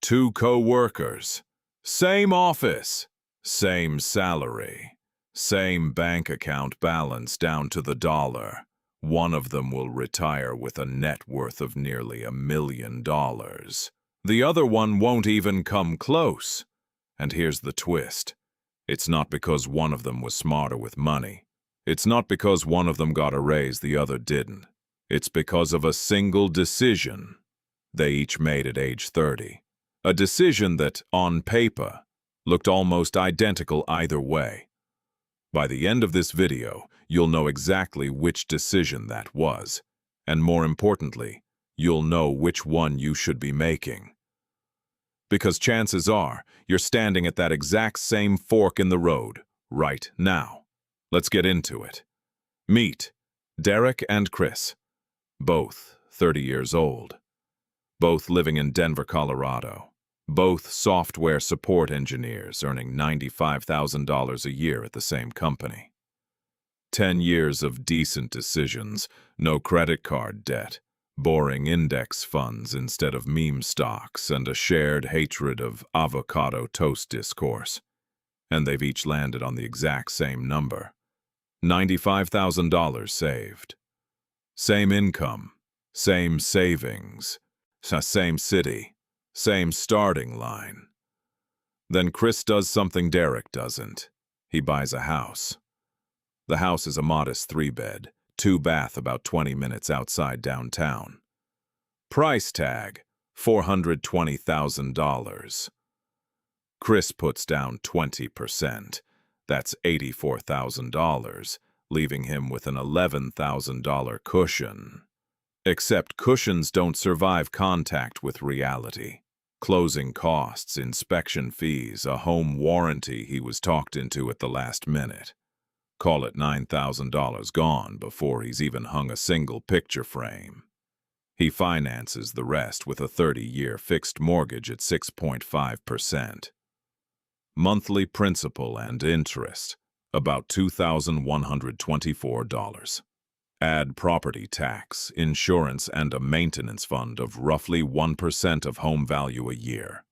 Two co-workers, same office, same salary, same bank account balance down to the dollar. One of them will retire with a net worth of nearly $1 million. The other one won't even come close. And here's the twist. It's not because one of them was smarter with money. It's not because one of them got a raise the other didn't. It's because of a single decision they each made at age 30. A decision that, on paper, looked almost identical either way. By the end of this video, you'll know exactly which decision that was, and more importantly, you'll know which one you should be making. Because chances are, you're standing at that exact same fork in the road, right now. Let's get into it. Meet Derek and Chris, both 30 years old, both living in Denver, Colorado, both software support engineers earning $95,000 a year at the same company. 10 years of decent decisions, no credit card debt, boring index funds instead of meme stocks, and a shared hatred of avocado toast discourse. And they've each landed on the exact same number. $95,000 saved. Same income, same savings, same city, same starting line. Then Chris does something Derek doesn't. He buys a house. The house is a modest 3-bed, 2-bath about 20 minutes outside downtown. Price tag, $420,000. Chris puts down 20%. That's $84,000, leaving him with an $11,000 cushion. Except cushions don't survive contact with reality. Closing costs, inspection fees, a home warranty he was talked into at the last minute. Call it $9,000 gone before he's even hung a single picture frame. He finances the rest with a 30-year fixed mortgage at 6.5%. Monthly principal and interest, about $2,124. Add property tax, insurance, and a maintenance fund of roughly 1% of home value a year.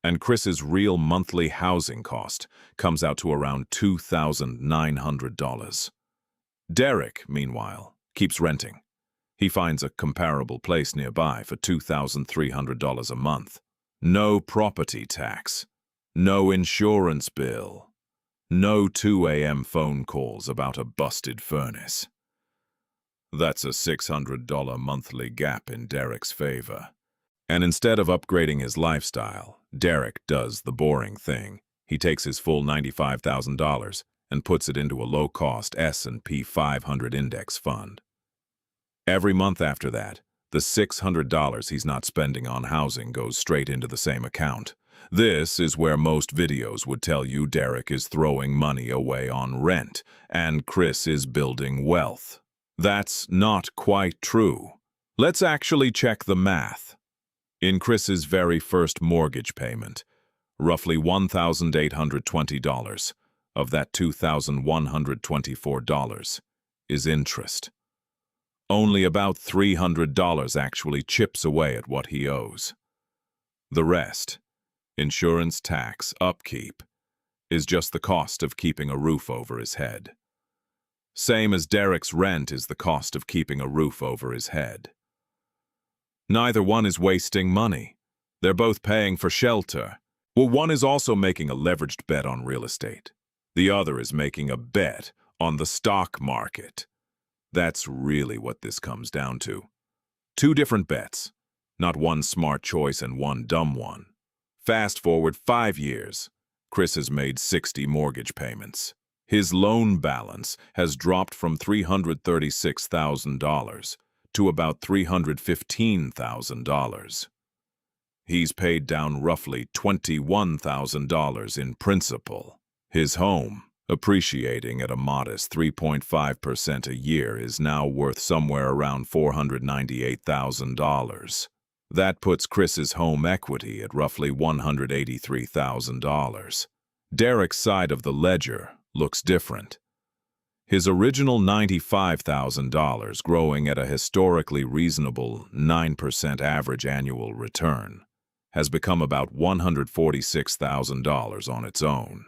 And Chris's real monthly housing cost comes out to around $2,900. Derek, meanwhile, keeps renting. He finds a comparable place nearby for $2,300 a month. No property tax. No insurance bill. No 2 a.m. phone calls about a busted furnace. That's a $600 monthly gap in Derek's favor. And instead of upgrading his lifestyle, Derek does the boring thing. He takes his full $95,000 and puts it into a low-cost S&P 500 index fund. Every month after that, the $600 he's not spending on housing goes straight into the same account. This is where most videos would tell you Derek is throwing money away on rent and Chris is building wealth. That's not quite true. Let's actually check the math. In Chris's very first mortgage payment, roughly $1,820 of that $2,124 is interest. Only about $300 actually chips away at what he owes. The rest, insurance, tax, upkeep, is just the cost of keeping a roof over his head. Same as Derek's rent is the cost of keeping a roof over his head. Neither one is wasting money. They're both paying for shelter. Well, one is also making a leveraged bet on real estate. The other is making a bet on the stock market. That's really what this comes down to. Two different bets, not one smart choice and one dumb one. Fast forward 5 years, Chris has made 60 mortgage payments. His loan balance has dropped from $336,000 to about $315,000. He's paid down roughly $21,000 in principal. His home, appreciating at a modest 3.5% a year, is now worth somewhere around $498,000. That puts Chris's home equity at roughly $183,000. Derek's side of the ledger looks different. His original $95,000 growing at a historically reasonable 9% average annual return. has become about $146,000 on its own.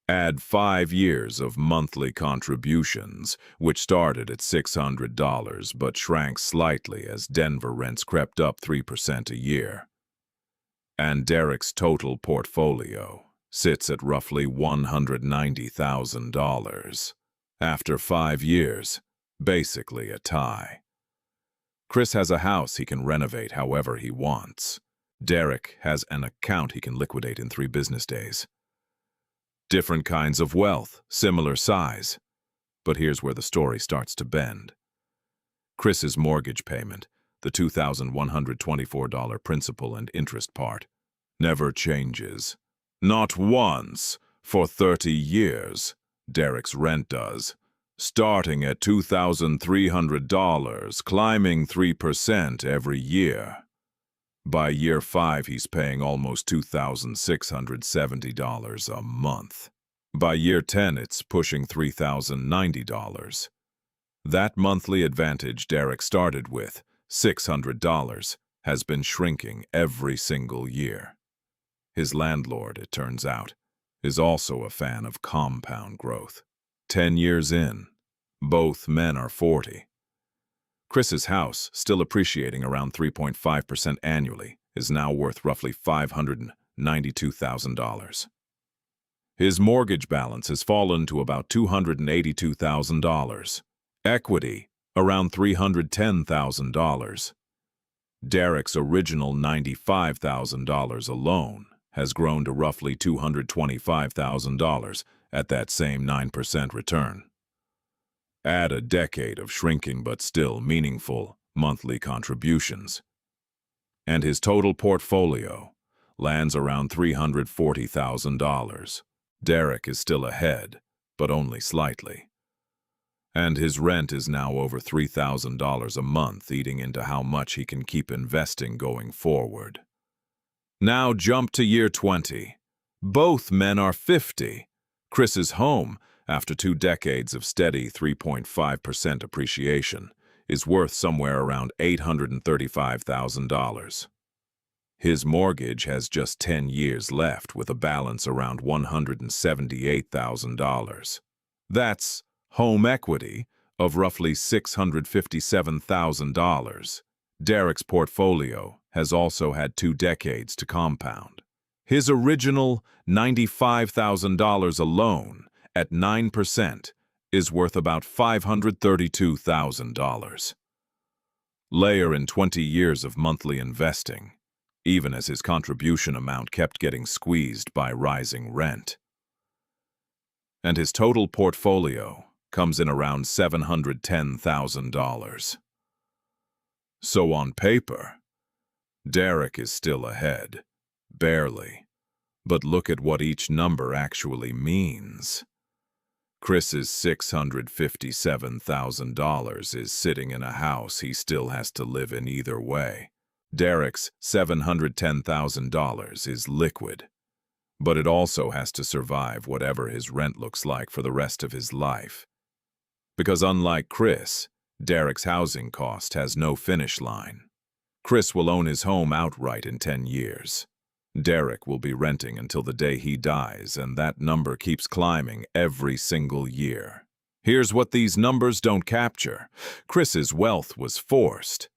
Add 5 years of monthly contributions, which started at $600 but shrank slightly as Denver rents crept up 3% a year. And Derek's total portfolio sits at roughly $190,000. After 5 years, basically a tie. Chris has a house he can renovate however he wants. Derek has an account he can liquidate in 3 business days. Different kinds of wealth, similar size. But here's where the story starts to bend. Chris's mortgage payment, the $2,124 principal and interest part, never changes. Not once for 30 years. Derek's rent does, starting at $2,300, climbing 3% every year. By year 5, he's paying almost $2,670 a month. By year 10, it's pushing $3,090. That monthly advantage Derek started with, $600, has been shrinking every single year. His landlord, it turns out, is also a fan of compound growth. 10 years in, both men are 40. Chris's house, still appreciating around 3.5% annually, is now worth roughly $592,000. His mortgage balance has fallen to about $282,000. Equity, around $310,000. Derek's original $95,000 alone has grown to roughly $225,000 at that same 9% return. Add a decade of shrinking but still meaningful monthly contributions, and his total portfolio lands around $340,000. Derek is still ahead, but only slightly. And his rent is now over $3,000 a month, eating into how much he can keep investing going forward. Now jump to year 20. Both men are 50. Chris's home, after 2 decades of steady 3.5% appreciation, is worth somewhere around $835,000. His mortgage has just 10 years left with a balance around $178,000. That's home equity of roughly $657,000. Derek's portfolio has also had 2 decades to compound. His original $95,000 alone, at 9%, is worth about $532,000. Layer in 20 years of monthly investing, even as his contribution amount kept getting squeezed by rising rent. And his total portfolio comes in around $710,000. So on paper, Derek is still ahead, barely. But look at what each number actually means. Chris's $657,000 is sitting in a house he still has to live in either way. Derek's $710,000 is liquid, but it also has to survive whatever his rent looks like for the rest of his life. Because unlike Chris, Derek's housing cost has no finish line. Chris will own his home outright in 10 years. Derek will be renting until the day he dies, and that number keeps climbing every single year. Here's what these numbers don't capture. Chris's wealth was forced.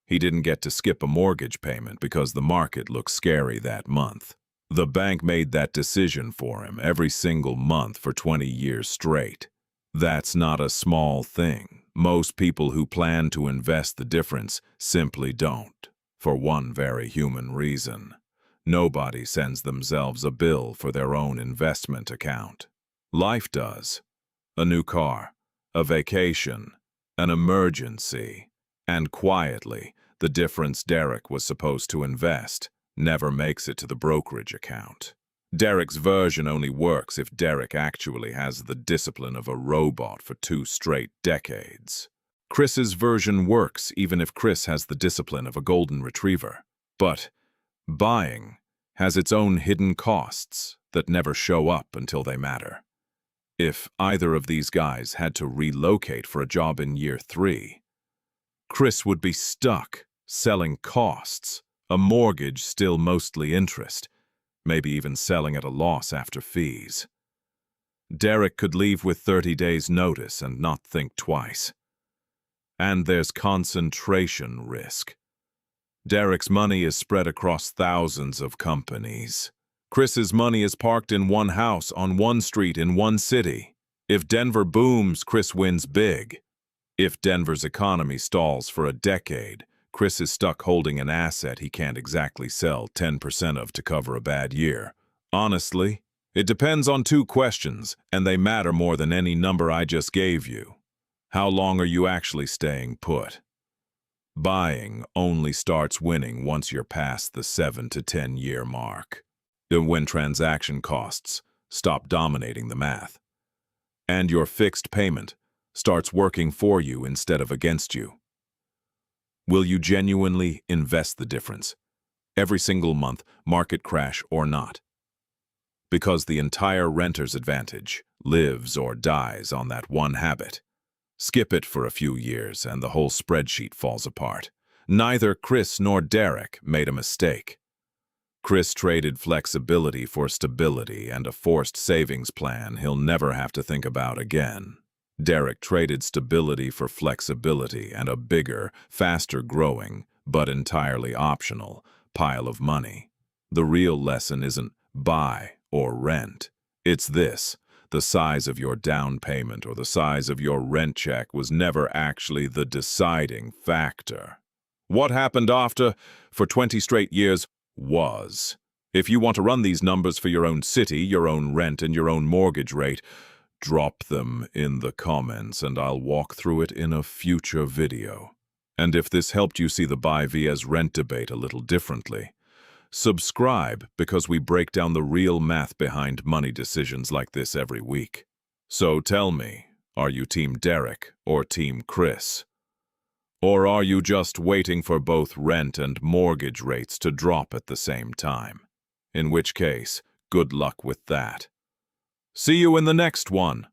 He didn't get to skip a mortgage payment because the market looked scary that month. The bank made that decision for him every single month for 20 years straight. That's not a small thing. Most people who plan to invest the difference simply don't, for one very human reason. Nobody sends themselves a bill for their own investment account. Life does. A new car, a vacation, an emergency. And quietly, the difference Derek was supposed to invest never makes it to the brokerage account. Derek's version only works if Derek actually has the discipline of a robot for 2 straight decades. Chris's version works even if Chris has the discipline of a golden retriever. But buying has its own hidden costs that never show up until they matter. If either of these guys had to relocate for a job in year 3, Chris would be stuck selling costs A mortgage still mostly interest, maybe even selling at a loss after fees. Derek could leave with 30 days' notice and not think twice. And there's concentration risk. Derek's money is spread across thousands of companies. Chris's money is parked in one house on one street in one city. If Denver booms, Chris wins big. If Denver's economy stalls for a decade, Chris is stuck holding an asset he can't exactly sell 10% of to cover a bad year. Honestly, it depends on two questions, and they matter more than any number I just gave you. How long are you actually staying put? Buying only starts winning once you're past the 7 to 10 year mark. When transaction costs stop dominating the math. And your fixed payment starts working for you instead of against you. Will you genuinely invest the difference, every single month, market crash or not? Because the entire renter's advantage lives or dies on that one habit. Skip it for a few years and the whole spreadsheet falls apart. Neither Chris nor Derek made a mistake. Chris traded flexibility for stability and a forced savings plan he'll never have to think about again. Derek traded stability for flexibility and a bigger, faster-growing, but entirely optional, pile of money. The real lesson isn't buy or rent. It's this: the size of your down payment or the size of your rent check was never actually the deciding factor. What happened after, for 20 straight years, was. If you want to run these numbers for your own city, your own rent, and your own mortgage rate, drop them in the comments and I'll walk through it in a future video. And if this helped you see the buy vs rent debate a little differently, subscribe because we break down the real math behind money decisions like this every week. So tell me, are you Team Derek or Team Chris? Or are you just waiting for both rent and mortgage rates to drop at the same time? In which case, good luck with that. See you in the next one.